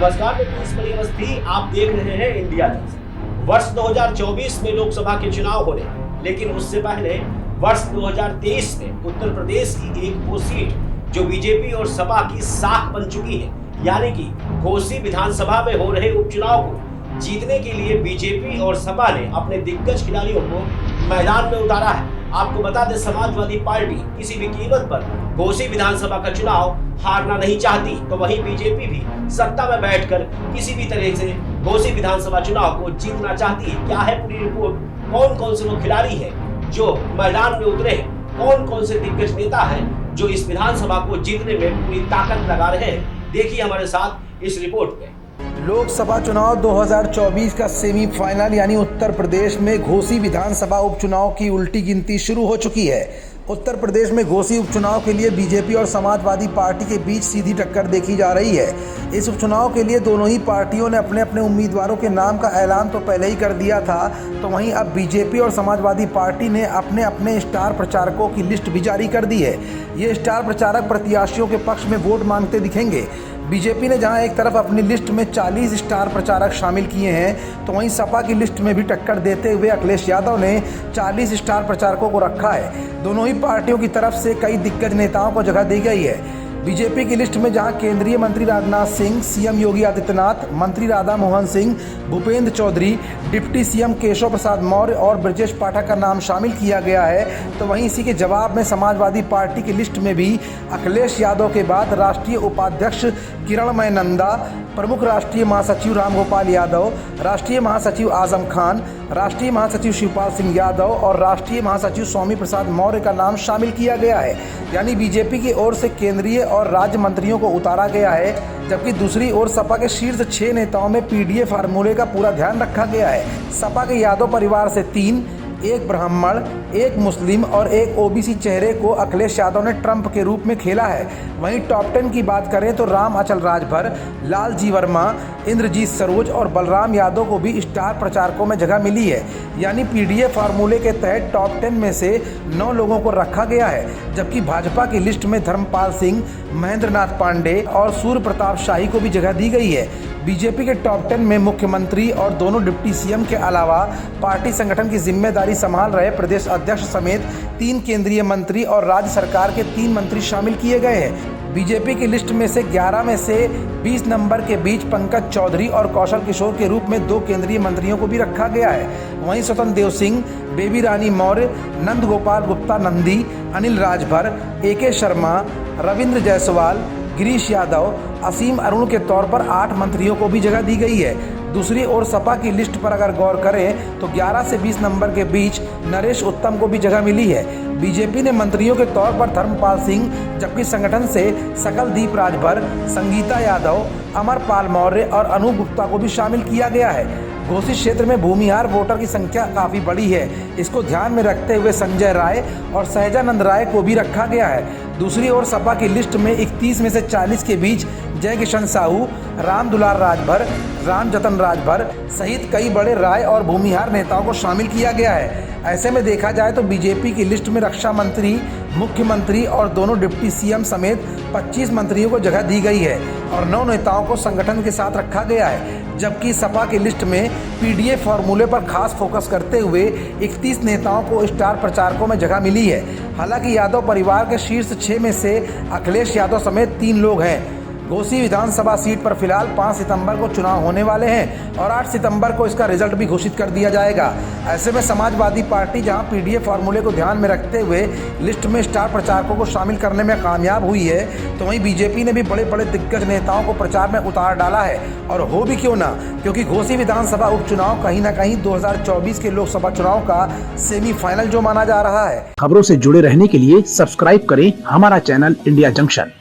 नमस्कार, मैं पीयूष अवस्थी। आप देख रहे हैं इंडिया न्यूज। वर्ष 2024 में लोकसभा के चुनाव होने, लेकिन उससे पहले वर्ष 2023 में उत्तर प्रदेश की एक वो सीट जो बीजेपी और सपा की साख बन चुकी है, यानी कि घोसी विधानसभा में हो रहे उपचुनाव को जीतने के लिए बीजेपी और सपा ने अपने दिग्गज खिलाड़ियों को मैदान में उतारा है। आपको बता दें, समाजवादी पार्टी किसी भी कीमत पर घोसी विधानसभा का चुनाव हारना नहीं चाहती, तो वहीं बीजेपी भी सत्ता में बैठकर किसी भी तरह से घोसी विधानसभा चुनाव को जीतना चाहती है। क्या है पूरी रिपोर्ट, कौन कौन से वो खिलाड़ी हैं जो मैदान में उतरे हैं, कौन कौन से दिग्गज नेता हैं जो इस विधानसभा को जीतने में पूरी ताकत लगा रहे हैं, देखिए हमारे साथ इस रिपोर्ट में। लोकसभा चुनाव 2024 का सेमीफाइनल यानी उत्तर प्रदेश में घोसी विधानसभा उपचुनाव की उल्टी गिनती शुरू हो चुकी है। उत्तर प्रदेश में घोसी उपचुनाव के लिए बीजेपी और समाजवादी पार्टी के बीच सीधी टक्कर देखी जा रही है। इस उपचुनाव के लिए दोनों ही पार्टियों ने अपने अपने उम्मीदवारों के नाम का ऐलान तो पहले ही कर दिया था, तो वहीं अब बीजेपी और समाजवादी पार्टी ने अपने अपने स्टार प्रचारकों की लिस्ट भी जारी कर दी है। ये स्टार प्रचारक प्रत्याशियों के पक्ष में वोट मांगते दिखेंगे। बीजेपी ने जहां एक तरफ अपनी लिस्ट में 40 स्टार प्रचारक शामिल किए हैं, तो वहीं सपा की लिस्ट में भी टक्कर देते हुए अखिलेश यादव ने 40 स्टार प्रचारकों को रखा है। दोनों ही पार्टियों की तरफ से कई दिग्गज नेताओं को जगह दी गई है। बीजेपी की लिस्ट में जहां केंद्रीय मंत्री राजनाथ सिंह, सीएम योगी आदित्यनाथ, मंत्री राधा मोहन सिंह, भूपेंद्र चौधरी, डिप्टी सीएम केशव प्रसाद मौर्य और ब्रजेश पाठक का नाम शामिल किया गया है, तो वहीं इसी के जवाब में समाजवादी पार्टी की लिस्ट में भी अखिलेश यादव के बाद राष्ट्रीय उपाध्यक्ष किरणमय नंदा, प्रमुख राष्ट्रीय महासचिव रामगोपाल यादव, राष्ट्रीय महासचिव आजम खान, राष्ट्रीय महासचिव शिवपाल सिंह यादव और राष्ट्रीय महासचिव स्वामी प्रसाद मौर्य का नाम शामिल किया गया है। यानी बीजेपी की ओर से केंद्रीय और राज्य मंत्रियों को उतारा गया है, जबकि दूसरी ओर सपा के शीर्ष 6 नेताओं में पीडीए फार्मूले का पूरा ध्यान रखा गया है। सपा के यादव परिवार से 3, एक ब्राह्मण, एक मुस्लिम और एक ओबीसी चेहरे को अखिलेश यादव ने ट्रंप के रूप में खेला है। वहीं टॉप 10 की बात करें तो राम अचल राजभर, लालजी वर्मा, इंद्रजीत सरोज और बलराम यादव को भी स्टार प्रचारकों में जगह मिली है। यानी पीडीए फार्मूले के तहत टॉप 10 में से 9 लोगों को रखा गया है, जबकि भाजपा की लिस्ट में धर्मपाल सिंह, महेंद्रनाथ पांडे और सूर्य प्रताप शाही को भी जगह दी गई है। बीजेपी के टॉप 10 में मुख्यमंत्री और दोनों डिप्टी सीएम के अलावा पार्टी संगठन की जिम्मेदारी संभाल रहे प्रदेश अध्यक्ष समेत 3 केंद्रीय मंत्री और राज्य सरकार के 3 मंत्री शामिल किए गए हैं। बीजेपी की लिस्ट में से 11 में से 20 नंबर के बीच पंकज चौधरी और कौशल किशोर के रूप में 2 केंद्रीय मंत्रियों को भी रखा गया है। वहीं स्वतंत्र देव सिंह, बेबी रानी मौर्य, नंद गोपाल गुप्ता नंदी, अनिल राजभर, AK शर्मा, रविंद्र जायसवाल, गिरीश यादव, असीम अरुण के तौर पर 8 मंत्रियों को भी जगह दी गई है। दूसरी ओर सपा की लिस्ट पर अगर गौर करें तो 11 से 20 नंबर के बीच नरेश उत्तम को भी जगह मिली है। बीजेपी ने मंत्रियों के तौर पर धर्मपाल सिंह, जबकि संगठन से सकलदीप राजभर, संगीता यादव, अमरपाल मौर्य और अनूप गुप्ता को भी शामिल किया गया है। घोसी क्षेत्र में भूमिहार वोटर की संख्या काफ़ी बड़ी है। इसको ध्यान में रखते हुए संजय राय और सहजानंद राय को भी रखा गया है। दूसरी ओर सपा की लिस्ट में 31 में से 40 के बीच जय किशन साहू, राम दुलार राजभर, राम जतन राजभर सहित कई बड़े राय और भूमिहार नेताओं को शामिल किया गया है। ऐसे में देखा जाए तो बीजेपी की लिस्ट में रक्षा मंत्री, मुख्यमंत्री और दोनों डिप्टी सीएम समेत 25 मंत्रियों को जगह दी गई है और 9 नेताओं को संगठन के साथ रखा गया है, जबकि सपा की लिस्ट में पीडीए फार्मूले पर खास फोकस करते हुए 31 नेताओं को स्टार प्रचारकों में जगह मिली है। हालांकि यादव परिवार के शीर्ष 6 में से अखिलेश यादव समेत 3 लोग हैं। घोसी विधानसभा सीट पर फिलहाल 5 सितंबर को चुनाव होने वाले हैं और 8 सितंबर को इसका रिजल्ट भी घोषित कर दिया जाएगा। ऐसे में समाजवादी पार्टी जहां पीडीए फार्मूले को ध्यान में रखते हुए लिस्ट में स्टार प्रचारकों को शामिल करने में कामयाब हुई है, तो वहीं बीजेपी ने भी बड़े बड़े दिग्गज नेताओं को प्रचार में उतार डाला है। और हो भी क्यों ना, क्योंकि घोसी विधानसभा उपचुनाव कहीं ना कहीं 2024 के लोकसभा चुनाव का सेमीफाइनल जो माना जा रहा है। खबरों से जुड़े रहने के लिए सब्सक्राइब करें हमारा चैनल इंडिया जंक्शन।